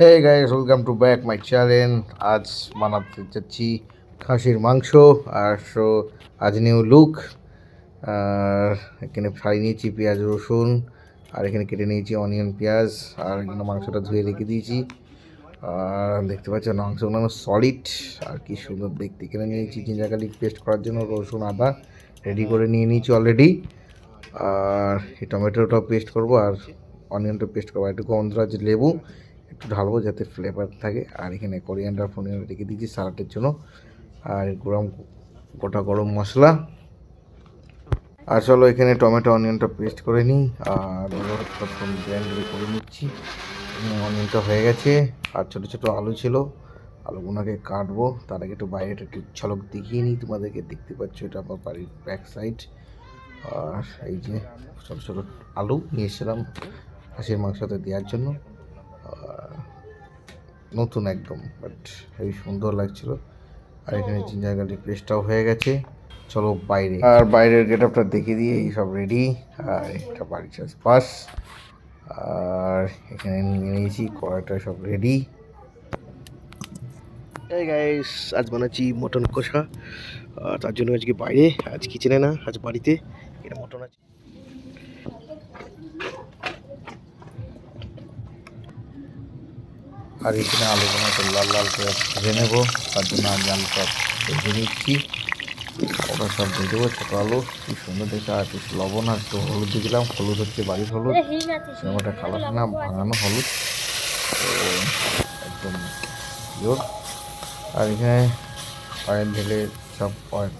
Hey guys, welcome to back my channel. আজ বানাতে যাচ্ছি খাসির মাংস। আর আজ নিউ লুক। আর এখানে ফ্রাই নিয়েছি পেঁয়াজ রসুন, আর এখানে কেটে নিয়েছি অনিয়ন পেঁয়াজ, আর এখানে মাংসটা ধুয়ে রেখে দিয়েছি। আর দেখতে পাচ্ছেন মাংসগুলো সলিড আর কি সুন্দর দেখতে। এখানে নিয়েছি জিঞ্জার গার্লিক পেস্ট করার জন্য রসুন আদা রেডি করে নিয়ে নিয়েছি অলরেডি। আর এই টমেটোটাও পেস্ট করবো, আর অনিয়নটা পেস্ট করবো। একটু গন্ধরাজ লেবু একটু ঢালবো যাতে ফ্লেভার থাকে। আর এখানে কোরিয়ান্ডার ফোরিয়ান্ডার রেখে দিয়েছি সালাডের জন্য। আর গোটা গরম মশলা। আর চলো এখানে টমেটো অনিয়নটা পেস্ট করে নিই, আর গ্রাইন্ডারে করে নিচ্ছি। অনিয়নটা হয়ে গেছে, আর ছোটো ছোটো আলু ছিল, আলুগুলোকে কাটবো। তার আগে একটু বাইরেটা একটু ঝলক দেখিয়ে নিই তোমাদেরকে। দেখতে পাচ্ছ এটা আমার বাড়ির ব্যাক সাইড। আর এই যে ছোটো ছোটো আলু নিয়েছিলাম খাসির মাংসতে দেওয়ার জন্য। নতুন একদম, বাট হেবি সুন্দর লাগছিল। আর এখানে জিঞ্জার গার্লিক পেস্টটাও হয়ে গেছে। চলো বাইরে, আর বাইরের গেট আপটা দেখে দিয়ে এই সব রেডি। আর এটা বাড়ির চাষবাস। আর এখানে নিয়ে নিয়েছি কড়াইটা সব রেডি। এই গাইস, আজ বানাচ্ছি মটন কষা। তার জন্য আজকে বাইরে, আজ কিচেনে না, আজ বাড়িতে। এটা মটন আছে। আর এখানে আলুগুলো তো লাল লাল করে ভেজে নেবো। তার জন্য আমি আলুটা ভেজে নিচ্ছি। ওটা সব দিয়ে দেবো, ছোটো আলু কি সুন্দর দেখে। আর একটু লবণ আর একটু হলুদ দিয়ে দিলাম। হলুদ হচ্ছে বাড়ির হলুদ, ওটা কালার না, বানানো হলুদ, তো একদম পিওর। আর এখানে অয়েল ঢেলে সব অয়েল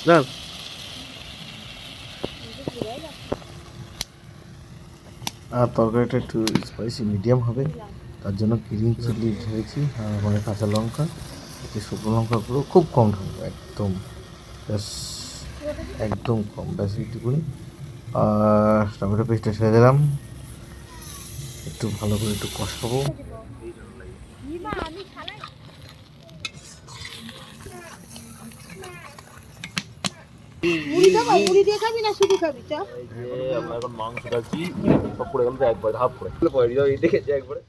না। আর তরকারিটা একটু স্পাইসি মিডিয়াম হবে, তার জন্য গ্রিন চিলি ঢেলেছি। আর ওখানে কাঁচা লঙ্কা, শুকনো লঙ্কা গুঁড়ো খুব কম ঢালবো, একদম ব্যাস, একদম কম, ব্যাস এইটুকুনি। আর টমেটো পেস্টটা ছেড়ে দিলাম, একটু ভালো করে একটু কষাবো। মুড়ি দিয়ে খাবি না শুধু খাবি? চল আমরা এখন মাংস রাখছি, সব পড়ে গেল তো একবার হাফ পড়ে এই দেখেছি একবারে।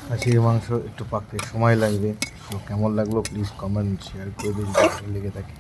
খাসির মাংস একটু পাকতে সময় লাগবে। তো কেমন লাগলো প্লিজ কমেন্ট শেয়ার করে দিন, লেগে থাকে।